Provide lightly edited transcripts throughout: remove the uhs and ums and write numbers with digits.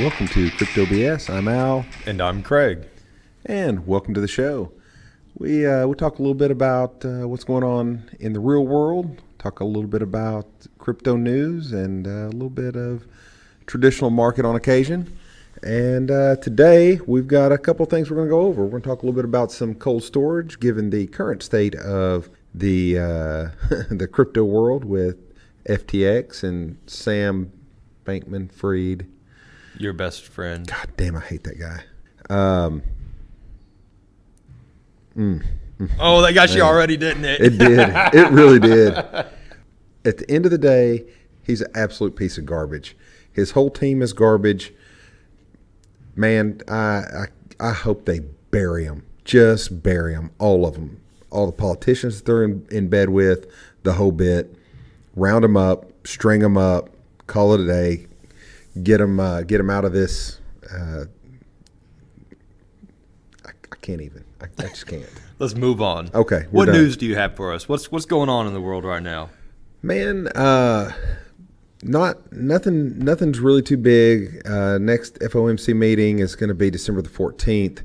Welcome to Crypto BS. I'm Al. And I'm Craig. And welcome to the show. We talk a little bit about what's going on in the real world, talk a little bit about crypto news, and a little bit of traditional market on occasion. And today we've got a couple things we're going to go over. We're going to talk a little bit about some cold storage, given the current state of the the crypto world with FTX and Sam Bankman-Fried. Your best friend. God damn, I hate that guy. Oh, that got you already, didn't it? It did. It really did. At the end of the day, he's an absolute piece of garbage. His whole team is garbage. Man, I hope they bury him. Just bury him. All of them. All the politicians that they're in bed with, the whole bit. Round them up, string them up, call it a day. Get him out of this. I can't even. I just can't. Let's move on. Okay. What done. news do you have for us? What's going on in the world right now? Man, nothing's really too big. Next FOMC meeting is going to be December the 14th.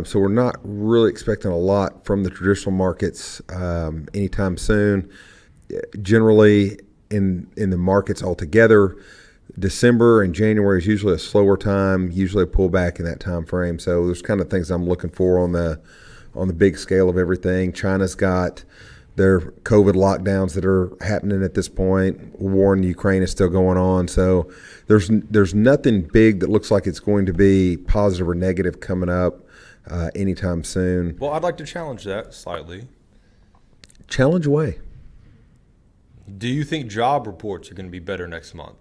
So we're not really expecting a lot from the traditional markets anytime soon. Generally, in the markets altogether, December and January is usually a slower time, usually a pullback in that time frame. So there's kind of things I'm looking for on the big scale of everything. China's got their COVID lockdowns that are happening at this point. War in Ukraine is still going on. So there's nothing big that looks like it's going to be positive or negative coming up anytime soon. Well, I'd like to challenge that slightly. Challenge away. Do you think job reports are going to be better next month?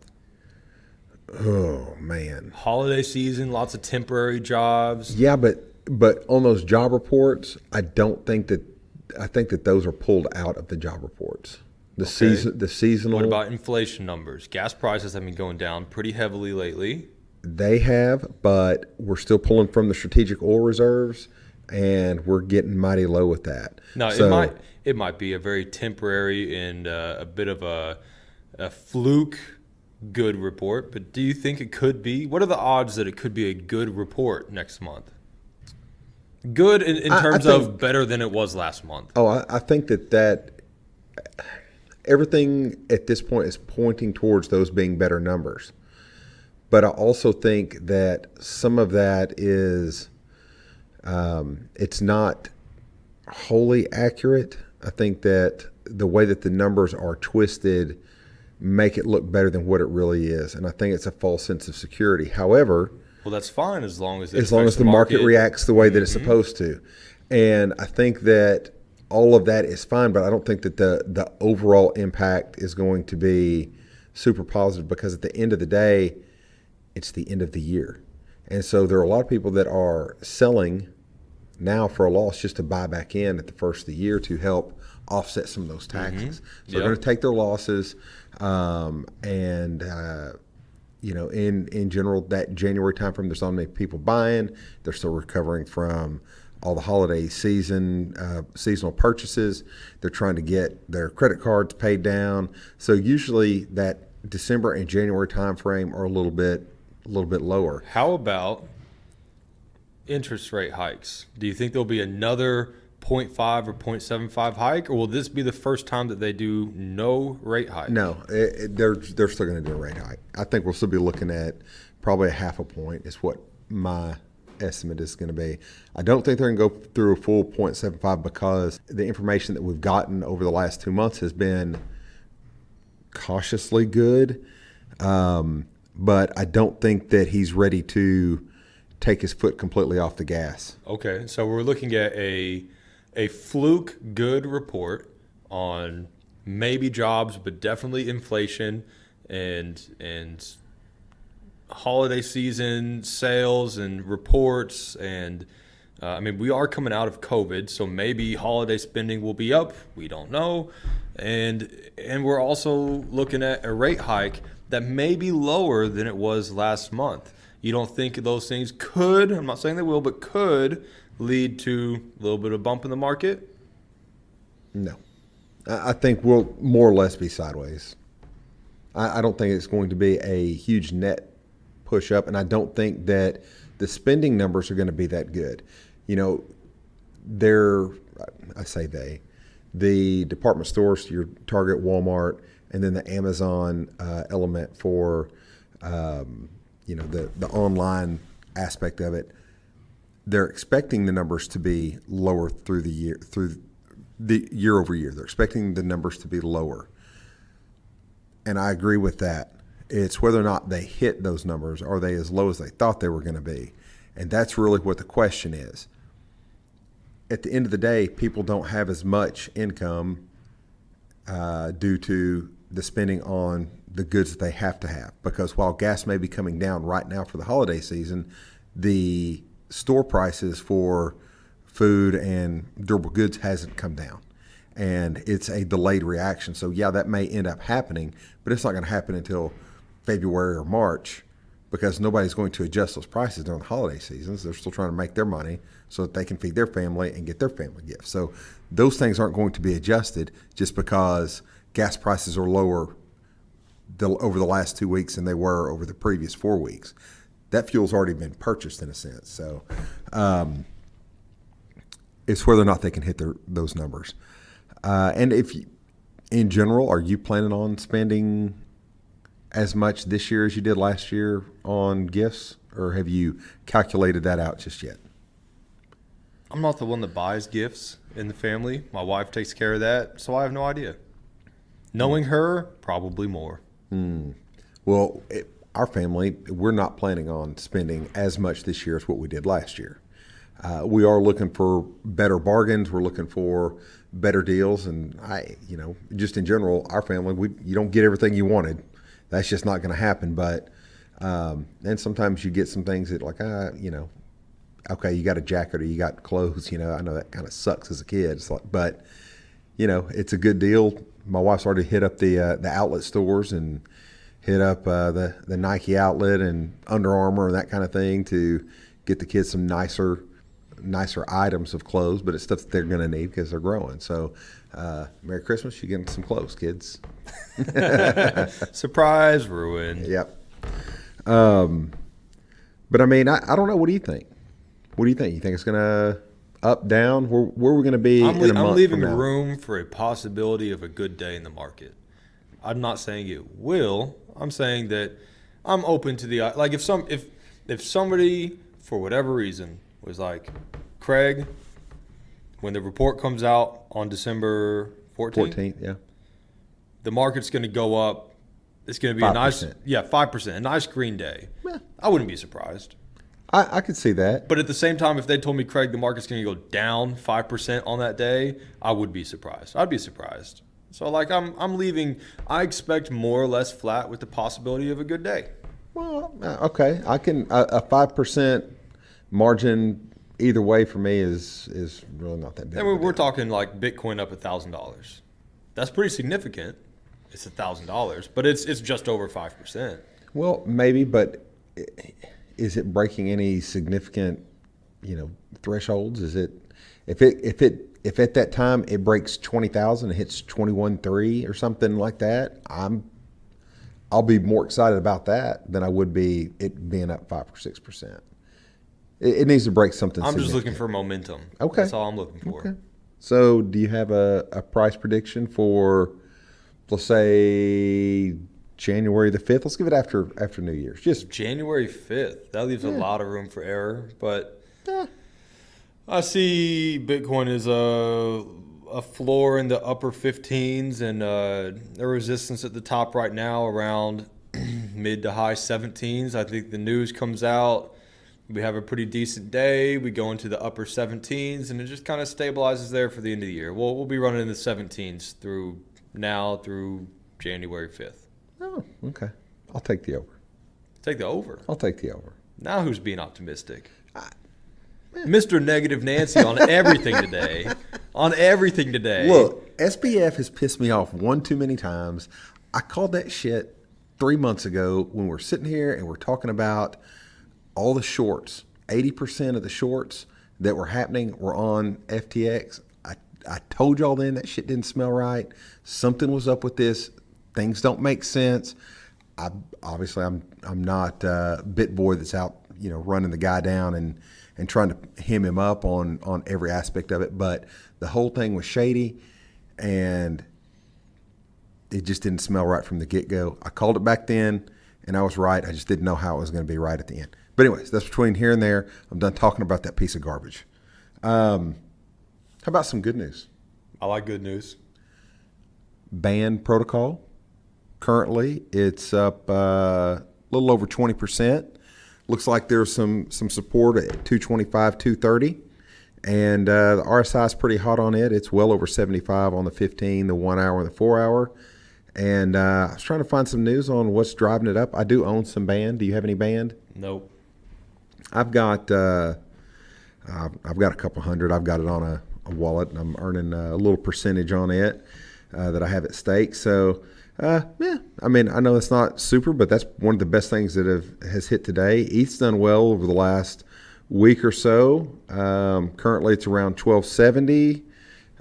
Oh, man. Holiday season, lots of temporary jobs. Yeah, but on those job reports, I think that those are pulled out of the job reports. The seasonal. What about inflation numbers? Gas prices have been going down pretty heavily lately. They have, but we're still pulling from the strategic oil reserves, and we're getting mighty low with that. Now, it might be a very temporary and a bit of a fluke good report, but do you think it could be? What are the odds that it could be a good report next month? Good in terms of better than it was last month. Oh, I think that everything at this point is pointing towards those being better numbers. But I also think that some of that is it's not wholly accurate. I think that the way that the numbers are twisted make it look better than what it really is. And I think it's a false sense of security. However, well, that's fine as long as the market reacts the way that it's supposed to. And I think that all of that is fine, but I don't think that the overall impact is going to be super positive, because at the end of the day, it's the end of the year. And so there are a lot of people that are selling now for a loss just to buy back in at the first of the year to help offset some of those taxes. So they're going to take their losses. In general, that January timeframe, there's not many people buying. They're still recovering from all the holiday seasonal purchases. They're trying to get their credit cards paid down. So usually that December and January timeframe are a little bit lower. How about interest rate hikes? Do you think there'll be another 0.5 or 0.75 hike, or will this be the first time that they do no rate hike? No, they're still going to do a rate hike. I think we'll still be looking at probably a half a point is what my estimate is going to be. I don't think they're going to go through a full 0.75, because the information that we've gotten over the last 2 months has been cautiously good. But I don't think that he's ready to take his foot completely off the gas. Okay, so we're looking at a fluke good report on maybe jobs, but definitely inflation and holiday season sales and reports. And we are coming out of COVID, so maybe holiday spending will be up. We don't know. And we're also looking at a rate hike that may be lower than it was last month. You don't think those things could, I'm not saying they will, but could lead to a little bit of bump in the market? No. I think we'll more or less be sideways. I don't think it's going to be a huge net push up, and I don't think that the spending numbers are going to be that good. You know, the department stores, your Target, Walmart, and then the Amazon element for, the online aspect of it. They're expecting the numbers to be lower through the year over year. They're expecting the numbers to be lower. And I agree with that. It's whether or not they hit those numbers. Are they as low as they thought they were going to be? And that's really what the question is. At the end of the day, people don't have as much income due to the spending on the goods that they have to have. Because while gas may be coming down right now for the holiday season, the store prices for food and durable goods hasn't come down. And it's a delayed reaction. So, yeah, that may end up happening, but it's not going to happen until February or March because nobody's going to adjust those prices during the holiday seasons. They're still trying to make their money so that they can feed their family and get their family gifts. So those things aren't going to be adjusted just because gas prices are lower over the last 2 weeks than they were over the previous 4 weeks. That fuel's already been purchased in a sense. So it's whether or not they can hit those numbers. And in general, are you planning on spending as much this year as you did last year on gifts, or have you calculated that out just yet? I'm not the one that buys gifts in the family. My wife takes care of that, so I have no idea. Knowing her, probably more. Well, our family, we're not planning on spending as much this year as what we did last year. We are looking for better bargains. We're looking for better deals. And just in general, our family, you don't get everything you wanted. That's just not going to happen. But and sometimes you get some things that okay, you got a jacket or you got clothes. I know that kind of sucks as a kid. But it's a good deal. My wife's already hit up the outlet stores and hit up the Nike outlet and Under Armour and that kind of thing to get the kids some nicer items of clothes, but it's stuff that they're going to need because they're growing. So, Merry Christmas. You're getting some clothes, kids. Surprise ruined. Yep. But I mean, I don't know. What do you think? What do you think? You think it's going to up, down? Where are we going to be in a month from now? I'm leaving room for a possibility of a good day in the market. I'm not saying it will. I'm saying that I'm open to if somebody for whatever reason was like, Craig, when the report comes out on December 14th, yeah, the market's going to go up. It's going to be 5%. 5%, a nice green day. Yeah. I wouldn't be surprised. I could see that. But at the same time, if they told me, Craig, the market's going to go down 5% on that day, I would be surprised. I'd be surprised. So, I'm leaving. I expect more or less flat with the possibility of a good day. Well, okay. I can a 5% margin either way for me is really not that big. And we're talking like Bitcoin up $1,000. That's pretty significant. It's $1,000, but it's just over 5%. Well, maybe, but is it breaking any significant, thresholds? Is it if at that time it breaks 20,000, it hits 21.3 or something like that, I'll be more excited about that than I would be it being up 5 or 6%. It needs to break something. I'm just looking for momentum. Okay, that's all I'm looking for. Okay. So, do you have a price prediction for, let's say, January the 5th? Let's give it after New Year's. Just January 5th. That leaves a lot of room for error, but I see Bitcoin as a floor in the upper 15s and a resistance at the top right now around mid to high 17s. I think the news comes out. We have a pretty decent day. We go into the upper 17s, and it just kind of stabilizes there for the end of the year. We'll be running in the 17s through January 5th. Oh, okay. I'll take the over. Take the over? I'll take the over. Now who's being optimistic? Mr. Negative Nancy on everything today. On everything today. Look, SBF has pissed me off one too many times. I called that shit 3 months ago when we're sitting here and we're talking about all the shorts. 80% of the shorts that were happening were on FTX. I told y'all then that shit didn't smell right. Something was up with this. Things don't make sense. I'm not bit boy that's out, running the guy down and trying to hem him up on every aspect of it. But the whole thing was shady, and it just didn't smell right from the get-go. I called it back then, and I was right. I just didn't know how it was going to be right at the end. But anyways, that's between here and there. I'm done talking about that piece of garbage. How about some good news? I like good news. Band protocol. Currently, it's up a little over 20%. Looks like there's some support at 225, 230. And the RSI is pretty hot on it. It's well over 75 on the 15, the 1 hour, and the 4 hour. And I was trying to find some news on what's driving it up. I do own some band. Do you have any band? Nope. I've got a couple hundred. I've got it on a wallet, and I'm earning a little percentage on it that I have at stake. So, I know it's not super, but that's one of the best things that has hit today. ETH's done well over the last week or so. Currently, it's around 1270.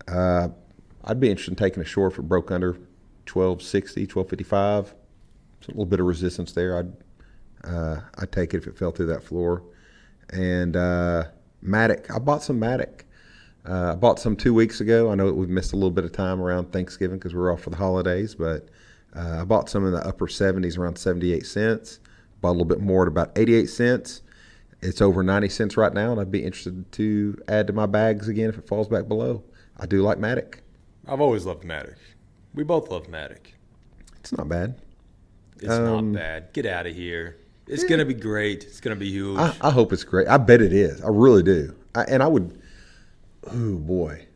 I'd be interested in taking a short if it broke under 1260, 1255. It's a little bit of resistance there. I'd take it if it fell through that floor. And Matic, I bought some Matic. I bought some 2 weeks ago. I know that we've missed a little bit of time around Thanksgiving because we're off for the holidays, but I bought some in the upper 70s, around 78 cents. Bought a little bit more at about 88 cents. It's over 90 cents right now, and I'd be interested to add to my bags again if it falls back below. I do like Matic. I've always loved Matic. We both love Matic. It's not bad. It's not bad. Get out of here. It's going to be great. It's going to be huge. I hope it's great. I bet it is. I really do. Oh, boy.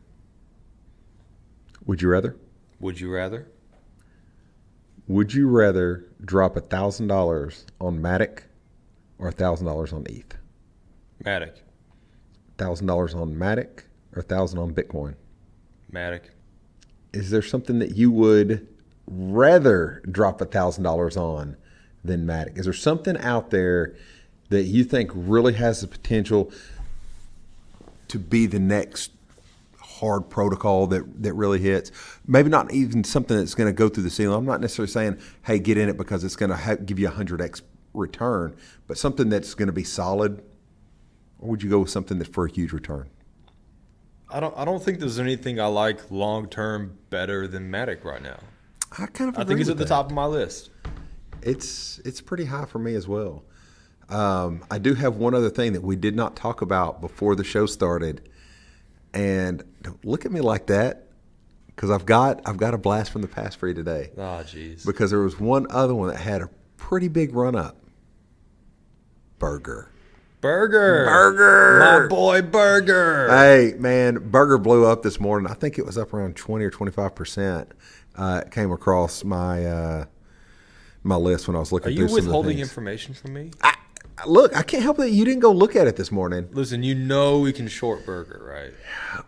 Would you rather? Would you rather? Would you rather drop $1,000 on Matic or $1,000 on ETH? Matic. $1,000 on Matic or $1,000 on Bitcoin? Matic. Is there something that you would rather drop $1,000 on than Matic? Is there something out there that you think really has the potential to be the next hard protocol that really hits? Maybe not even something that's going to go through the ceiling. I'm not necessarily saying, hey, get in it because it's going to give you a 100x return, but something that's going to be solid. Or would you go with something that's for a huge return? I don't think there's anything I like long term better than Matic right now. I kind of I think it's at the top of my list. It's pretty high for me as well. I do have one other thing that we did not talk about before the show started, and don't look at me like that because I've got a blast from the past for you today. Oh, jeez. Because there was one other one that had a pretty big run up. Burger. My boy Burger. Hey, man, Burger blew up this morning. I think it was up around 20 or 25%. It came across my my list when I was looking through some of the things. Are you withholding information from me? Look, I can't help that you didn't go look at it this morning. Listen, you know we can short Burger, right?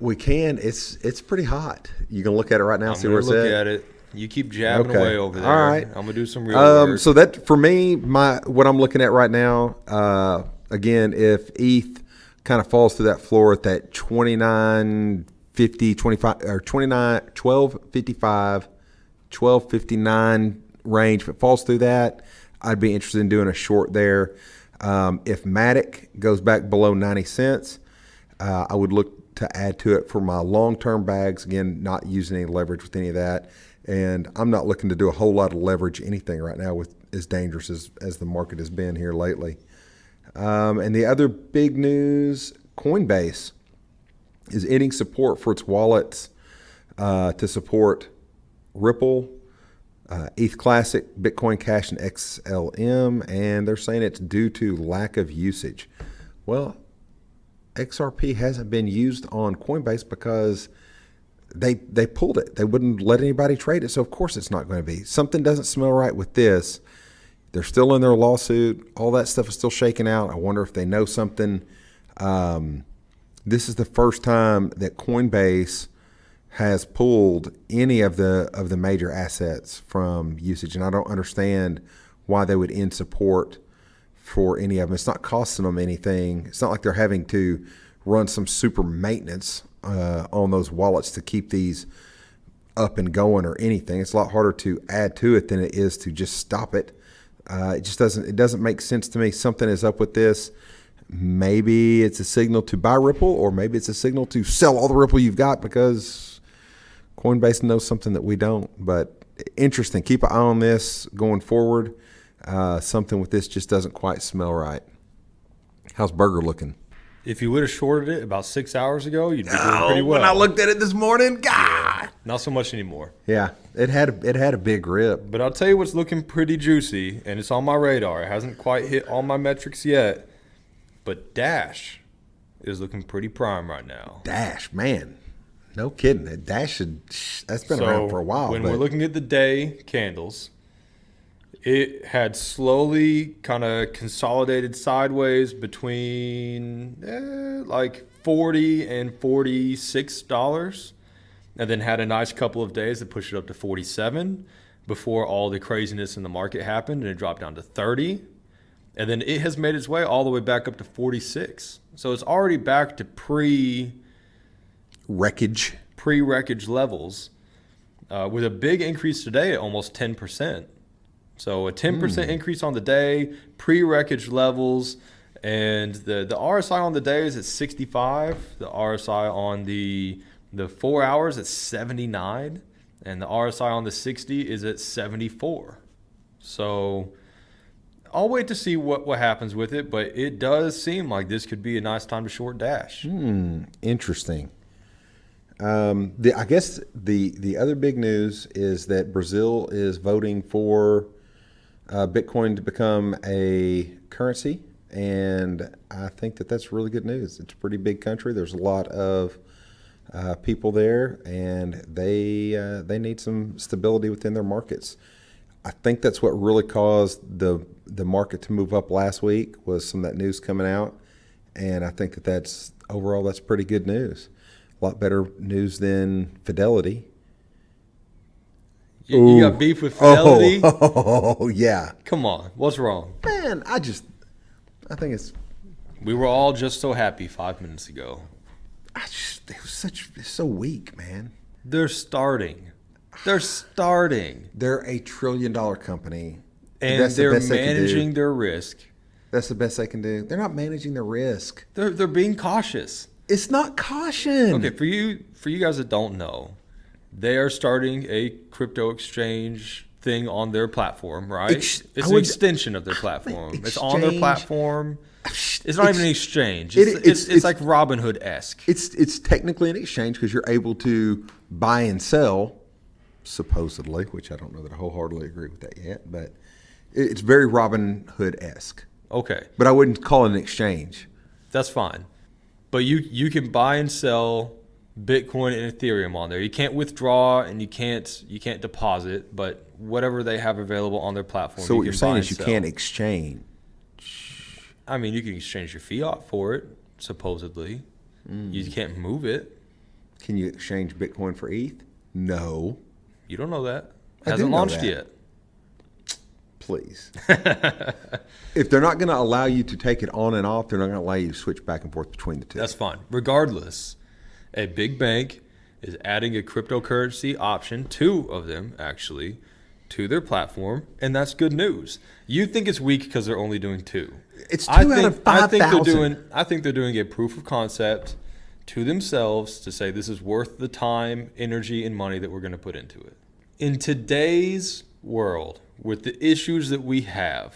We can. It's pretty hot. You can look at it right now and see where it's at? I'm going to look at it. You keep jabbing away over there. All right. I'm going to do some real work. So that, for me, what I'm looking at right now, again, if ETH kind of falls through that floor at that 29.50, 25, or 12.55, 12.59 range, if it falls through that, I'd be interested in doing a short there. If Matic goes back below 90 cents, I would look to add to it for my long-term bags. Again, not using any leverage with any of that. And I'm not looking to do a whole lot of leverage anything right now with as dangerous as the market has been here lately. And the other big news, Coinbase is ending support for its wallets to support Ripple, ETH Classic, Bitcoin Cash, and XLM, and they're saying it's due to lack of usage. Well, XRP hasn't been used on Coinbase because they pulled it. They wouldn't let anybody trade it, so of course it's not going to be. Something doesn't smell right with this. They're still in their lawsuit. All that stuff is still shaking out. I wonder if they know something. This is the first time that Coinbase has pulled any of the major assets from usage, and I don't understand why they would end support for any of them. It's not costing them anything. It's not like they're having to run some super maintenance on those wallets to keep these up and going or anything. It's a lot harder to add to it than it is to just stop it. It just doesn't make sense to me. Something is up with this. Maybe it's a signal to buy Ripple, or maybe it's a signal to sell all the Ripple you've got because Coinbase knows something that we don't. But interesting. Keep an eye on this going forward. Something with this just doesn't quite smell right. How's Burger looking? If you would have shorted it about 6 hours ago, you'd be doing pretty well. When I looked at it this morning, God. Yeah, not so much anymore. Yeah, it had a big rip. But I'll tell you what's looking pretty juicy, and it's on my radar. It hasn't quite hit all my metrics yet, but Dash is looking pretty prime right now. Dash, man. No kidding. Dash that's been around for a while. When we're looking at the day candles, it had slowly kind of consolidated sideways between like $40 and $46, and then had a nice couple of days that pushed it up to 47 before all the craziness in the market happened, and it dropped down to 30, and then it has made its way all the way back up to 46. So it's already back to pre-wreckage levels, with a big increase today at almost 10%. So a 10% increase on the day, pre-wreckage levels, and the RSI on the day is at 65. The RSI on the 4 hours at 79, and the RSI on the 60 is at 74. So I'll wait to see what happens with it, but it does seem like this could be a nice time to short Dash. Interesting. I guess the other big news is that Brazil is voting for Bitcoin to become a currency, and I think that's really good news. It's a pretty big country. There's a lot of people there, and they need some stability within their markets. I think that's what really caused the market to move up last week, was some of that news coming out, and I think that's pretty good news. A lot better news than Fidelity. You got beef with Fidelity? Oh, yeah. Come on. What's wrong? Man, I think it's... We were all just so happy 5 minutes ago. It's so weak, man. They're starting. They're They're $1 trillion company. And they're managing their risk. That's the best they can do. They're not managing their risk. They're being cautious. It's not caution. Okay, for you guys that don't know, they are starting a crypto exchange thing on their platform, right? It's an extension of their platform. It's on their platform. It's not even an exchange. It's like Robinhood-esque. It's technically an exchange because you're able to buy and sell, supposedly, which I don't know that I wholeheartedly agree with that yet, but it's very Robinhood-esque. Okay. But I wouldn't call it an exchange. That's fine. But you can buy and sell Bitcoin and Ethereum on there. You can't withdraw and you can't deposit, but whatever they have available on their platform. So what you're saying is you can't exchange. I mean, you can exchange your fiat for it, supposedly. You can't move it. Can you exchange Bitcoin for ETH? No. You don't know that. It hasn't launched yet. Please. If they're not going to allow you to take it on and off, they're not going to allow you to switch back and forth between the two. That's fine. Regardless, a big bank is adding a cryptocurrency option, 2 of them actually, to their platform, and that's good news. You think it's weak because they're only doing 2. It's 2 out of 5,000. I think they're doing a proof of concept to themselves to say this is worth the time, energy, and money that we're going to put into it. In today's world, with the issues that we have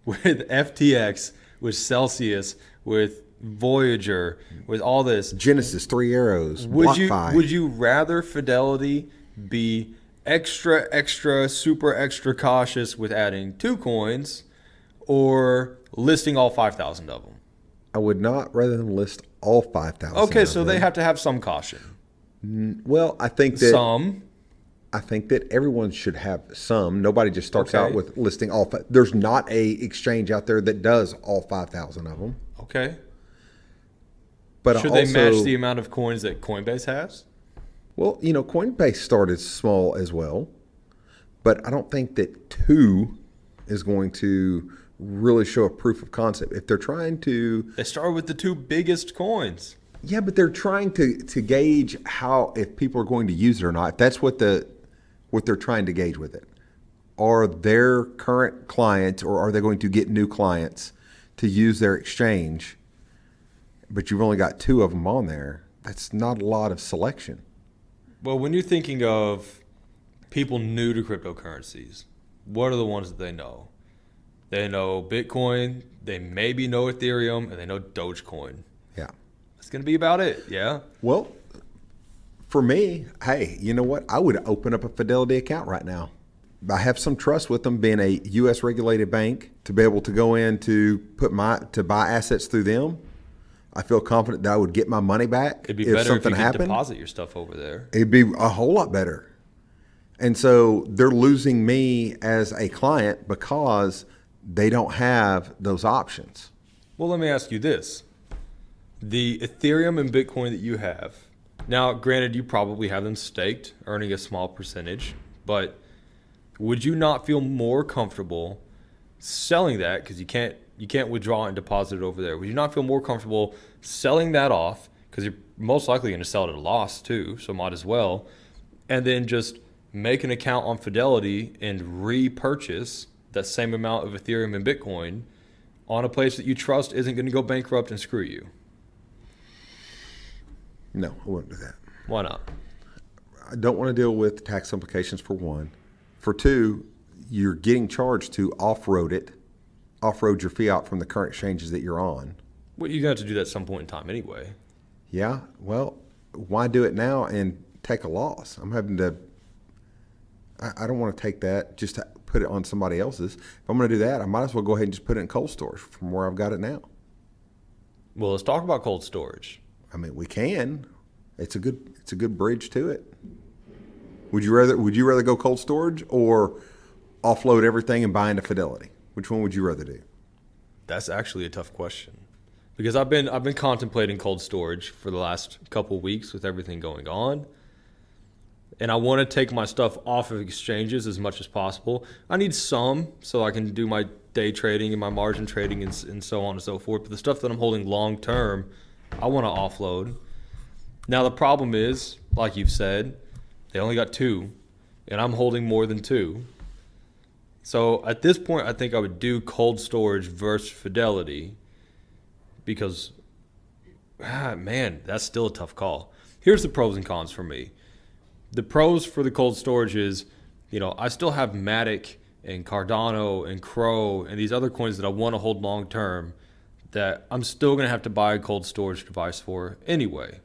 with FTX, with Celsius, with Voyager, with all this, Genesis, 3 Arrows, BlockFi. Would you rather Fidelity be extra, super extra cautious with adding 2 coins, or listing all 5,000 of them? I would not rather than list all 5,000. Okay, so they have to have some caution. Well, I think that some. I think that everyone should have some. Nobody just starts out with listing all. There's not a exchange out there that does all 5,000 of them. Okay. But should they match the amount of coins that Coinbase has? Well, Coinbase started small as well, but I don't think that 2 is going to really show a proof of concept. If they're trying to... They started with the 2 biggest coins. Yeah, but they're trying to gauge if people are going to use it or not. If that's what they're trying to gauge with it. are their current clients, or are they going to get new clients to use their exchange, but you've only got 2 of them on there, that's not a lot of selection. Well, when you're thinking of people new to cryptocurrencies, what are the ones that they know? They know Bitcoin, they maybe know Ethereum, and they know Dogecoin. Yeah. That's going to be about it, yeah? Well, for me, hey, you know what? I would open up a Fidelity account right now. I have some trust with them being a U.S. regulated bank to be able to go in to buy assets through them. I feel confident that I would get my money back It'd be if better if something you could happened. deposit your stuff over there. It'd be a whole lot better. And so they're losing me as a client because they don't have those options. Well, let me ask you this. The Ethereum and Bitcoin that you have, now granted you probably have them staked, earning a small percentage, but would you not feel more comfortable selling that, because you can't withdraw and deposit it over there? Would you not feel more comfortable selling that off, because you're most likely going to sell it at a loss too, so might as well, and then just make an account on Fidelity and repurchase that same amount of Ethereum and Bitcoin on a place that you trust isn't going to go bankrupt and screw you? No, I wouldn't do that. Why not? I don't want to deal with tax implications, for one. For two, you're getting charged to offroad your fiat from the current exchanges that you're on. Well, you're going to have to do that at some point in time anyway. Yeah, well, why do it now and take a loss? I don't want to take that just to put it on somebody else's. If I'm going to do that, I might as well go ahead and just put it in cold storage from where I've got it now. Well, let's talk about cold storage. I mean, we can. It's a good bridge to it. Would you rather go cold storage or offload everything and buy into Fidelity? Which one would you rather do? That's actually a tough question, because I've been contemplating cold storage for the last couple of weeks with everything going on. And I want to take my stuff off of exchanges as much as possible. I need some so I can do my day trading and my margin trading and so on and so forth. But the stuff that I'm holding long term, I want to offload. Now the problem is, like you've said, they only got 2, and I'm holding more than 2. So at this point, I think I would do cold storage versus Fidelity, because, man, that's still a tough call. Here's the pros and cons for me. The pros for the cold storage is, I still have Matic and Cardano and Crow and these other coins that I want to hold long term that I'm still going to have to buy a cold storage device for anyway.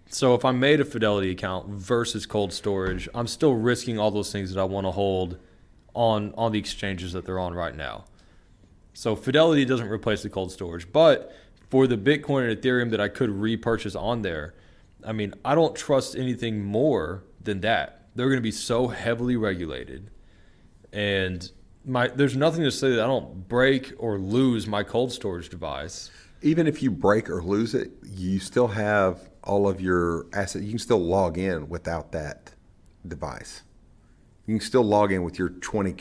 So if I made a Fidelity account versus cold storage, I'm still risking all those things that I want to hold on the exchanges that they're on right now. So Fidelity doesn't replace the cold storage, but for the Bitcoin and Ethereum that I could repurchase on there, I mean, I don't trust anything more than that. They're going to be so heavily regulated, and there's nothing to say that I don't break or lose my cold storage device. Even if you break or lose it, you still have all of your assets. You can still log in without that device. You can still log in with your 20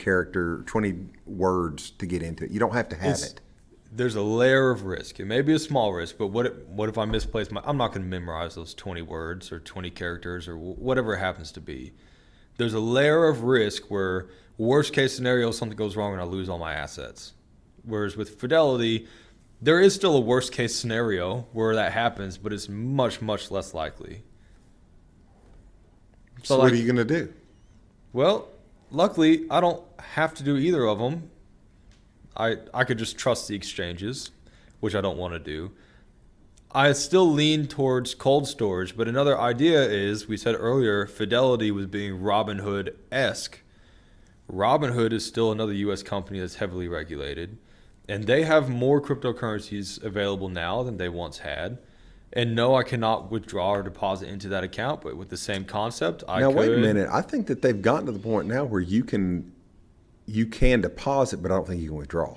words to get into it. You don't have to have it. There's a layer of risk. It may be a small risk, but what if I misplace I'm not going to memorize those 20 words or 20 characters or whatever it happens to be. There's a layer of risk where worst case scenario, something goes wrong and I lose all my assets. Whereas with Fidelity, there is still a worst case scenario where that happens, but it's much, much less likely. So what are you going to do? Well, luckily, I don't have to do either of them. I could just trust the exchanges, which I don't want to do. I still lean towards cold storage, but another idea is, we said earlier, Fidelity was being Robinhood-esque. Robinhood is still another U.S. company that's heavily regulated, and they have more cryptocurrencies available now than they once had. And no, I cannot withdraw or deposit into that account, but with the same concept, I could. Now, wait a minute. I think that they've gotten to the point now where you can deposit, but I don't think you can withdraw.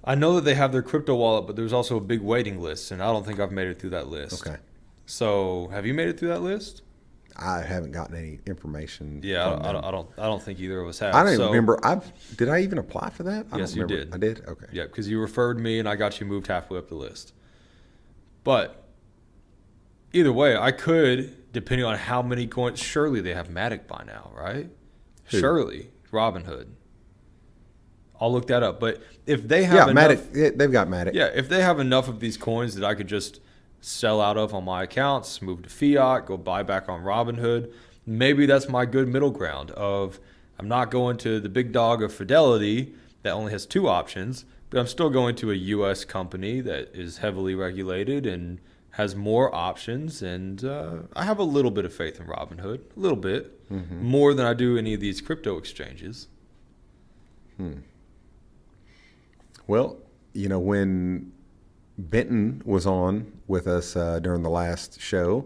I know that they have their crypto wallet, but there's also a big waiting list, and I don't think I've made it through that list. Okay. So, have you made it through that list? I haven't gotten any information. Yeah, I don't think either of us have. I don't even remember. Did I even apply for that? Yes, you did. I did? Okay. Yeah, because you referred me and I got you moved halfway up the list. But either way, I could, depending on how many coins. Surely they have Matic by now, right? Who? Surely Robinhood. I'll look that up. But if they have enough, Matic. Yeah, they've got Matic. yeah, if they have enough of these coins that I could just sell out of on my accounts, move to fiat, go buy back on Robinhood, maybe that's my good middle ground of I'm not going to the big dog of Fidelity that only has two options, but I'm still going to a U.S. company that is heavily regulated and has more options. And I have a little bit of faith in Robinhood, a little bit, more than I do any of these crypto exchanges. Well, when Benton was on with us during the last show,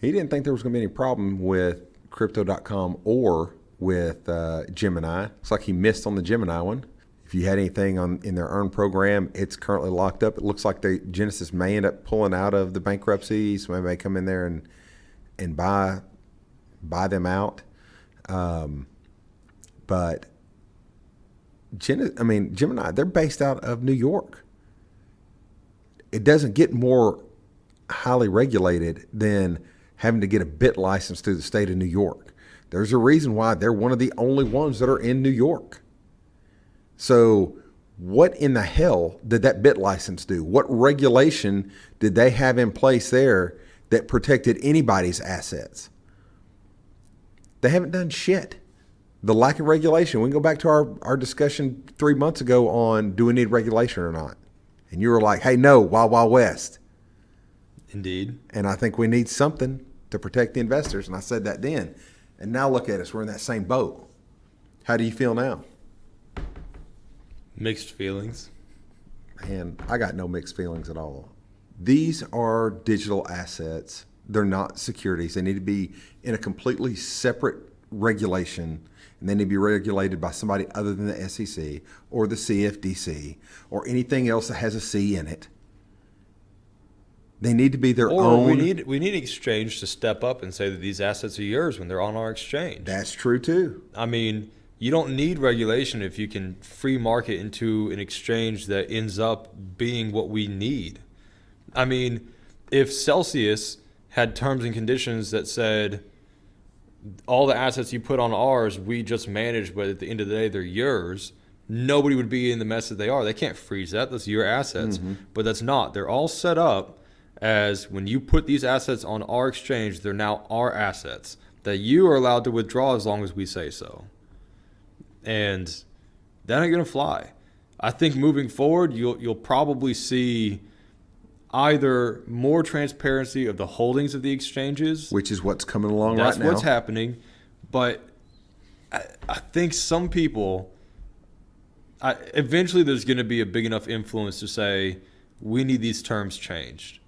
he didn't think there was going to be any problem with Crypto.com or with Gemini. It's like he missed on the Gemini one. If you had anything in their earn program, it's currently locked up. It looks like Genesis may end up pulling out of the bankruptcy. Somebody may come in there and buy them out. But Gemini, they're based out of New York. It doesn't get more highly regulated than having to get a bit license through the state of New York. There's a reason why they're one of the only ones that are in New York. So what in the hell did that bit license do? What regulation did they have in place there that protected anybody's assets? They haven't done shit. The lack of regulation. We can go back to our discussion 3 months ago on do we need regulation or not? And you were like, hey, no, Wild Wild West. Indeed. And I think we need something to protect the investors. And I said that then. And now look at us. We're in that same boat. How do you feel now? Mixed feelings. And I got no mixed feelings at all. These are digital assets. They're not securities. They need to be in a completely separate regulation, and they need to be regulated by somebody other than the SEC or the CFTC or anything else that has a C in it. They need to be their own. We need exchange to step up and say that these assets are yours when they're on our exchange. That's true too. I mean, you don't need regulation if you can free market into an exchange that ends up being what we need. I mean, if Celsius had terms and conditions that said all the assets you put on ours, we just manage, but at the end of the day, they're yours, nobody would be in the mess that they are. They can't freeze that. That's your assets. But that's not. They're all set up as when you put these assets on our exchange, they're now our assets that you are allowed to withdraw as long as we say so. And that ain't going to fly. I think moving forward, you'll probably see either more transparency of the holdings of the exchanges, which is what's coming along right now. That's what's happening. But I think some people, eventually there's going to be a big enough influence to say, we need these terms changed.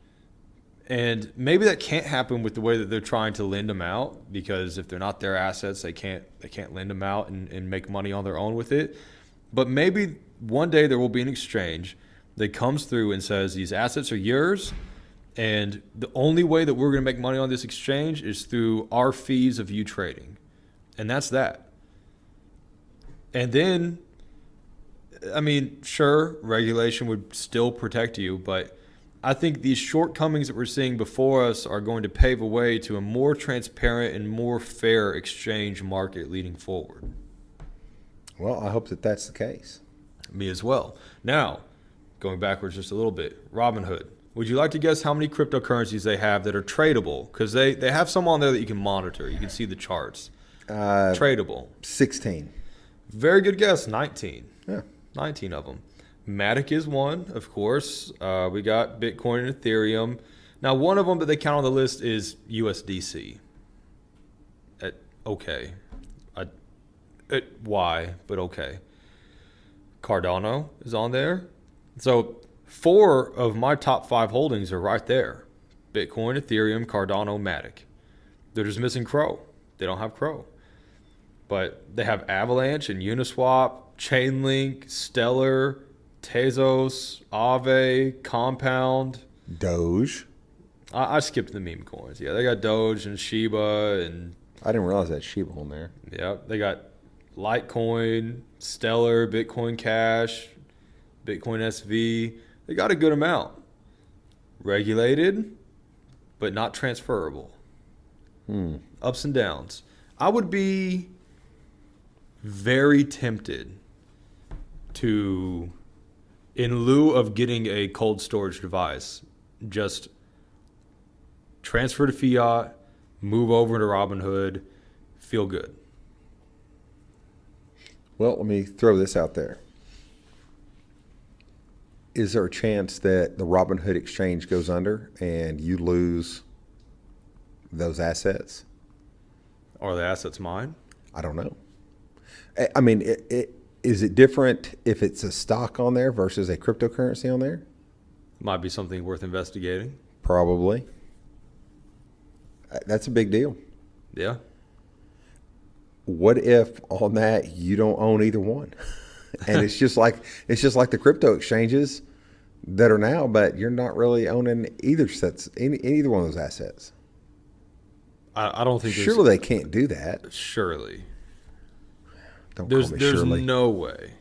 And maybe that can't happen with the way that they're trying to lend them out, because if they're not their assets, they can't lend them out and make money on their own with it. But maybe one day there will be an exchange that comes through and says these assets are yours, and the only way that we're going to make money on this exchange is through our fees of you trading. And that's that. And then, I mean, sure, regulation would still protect you, but I think these shortcomings that we're seeing before us are going to pave a way to a more transparent and more fair exchange market leading forward. Well, I hope that that's the case. Me as well. Now, going backwards just a little bit, Robinhood. Would you like to guess how many cryptocurrencies they have that are tradable? Because they have some on there that you can monitor. You can see the charts. Tradable. 16. Very good guess. 19. Yeah. 19 of them. Matic is one, of course. We got Bitcoin and Ethereum. Now, one of them that they count on the list is USDC. Okay. Why? But okay. Cardano is on there. So 4 of my top 5 holdings are right there. Bitcoin, Ethereum, Cardano, Matic. They're just missing Crow. They don't have Crow. But they have Avalanche and Uniswap, Chainlink, Stellar, Tezos, Aave, Compound. Doge. I skipped the meme coins. Yeah, they got Doge and Shiba and... I didn't realize that Shiba on there. Yeah, they got Litecoin, Stellar, Bitcoin Cash, Bitcoin SV. They got a good amount. Regulated, but not transferable. Ups and downs. I would be very tempted to, in lieu of getting a cold storage device, just transfer to fiat, move over to Robinhood, feel good. Well, let me throw this out there. Is there a chance that the Robinhood exchange goes under and you lose those assets? Are the assets mine? I don't know. I mean, is it different if it's a stock on there versus a cryptocurrency on there? Might be something worth investigating. Probably. That's a big deal. Yeah. What if on that you don't own either one? And it's just like the crypto exchanges that are now, but you're not really owning either one of those assets. I don't think Surely they can't do that. Surely. Don't call me There's surely. no way.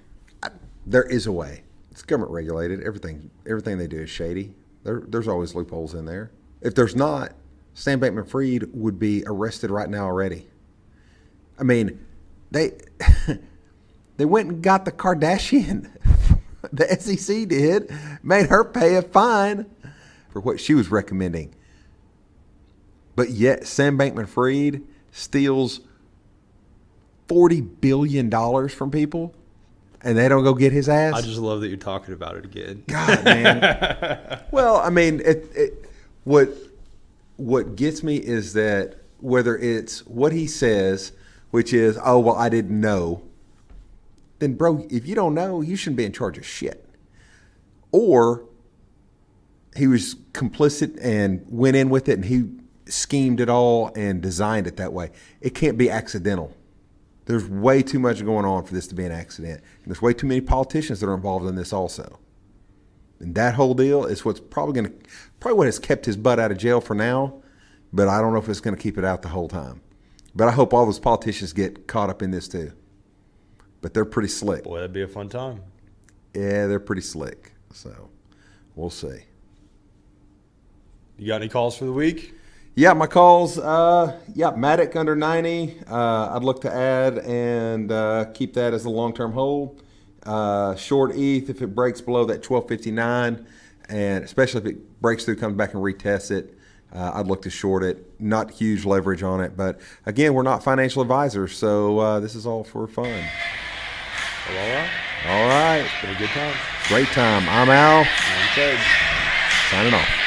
There is a way. It's government regulated. Everything they do is shady. There's always loopholes in there. If there's not, Sam Bankman-Fried would be arrested right now already. I mean, they went and got the Kardashian. The SEC did, made her pay a fine for what she was recommending. But yet Sam Bankman-Fried steals $40 billion from people, and they don't go get his ass. I just love that you're talking about it again. God, man. Well, I mean, what gets me is that whether it's what he says, which is, oh, well, I didn't know, then, bro, if you don't know, you shouldn't be in charge of shit. Or he was complicit and went in with it, and he schemed it all and designed it that way. It can't be accidental. There's way too much going on for this to be an accident. And there's way too many politicians that are involved in this also. And that whole deal is what's probably what has kept his butt out of jail for now, but I don't know if it's going to keep it out the whole time. But I hope all those politicians get caught up in this too. But they're pretty slick. Boy, that'd be a fun time. Yeah, they're pretty slick. So we'll see. You got any calls for the week? Yeah, my calls. Matic under 90. I'd look to add and keep that as a long-term hold. Short ETH if it breaks below that 1259, and especially if it breaks through, comes back and retests it. I'd look to short it. Not huge leverage on it, but again, we're not financial advisors, so this is all for fun. Well, all right. All right. It's been a good time. Great time. I'm Al. I'm Ted. Signing off.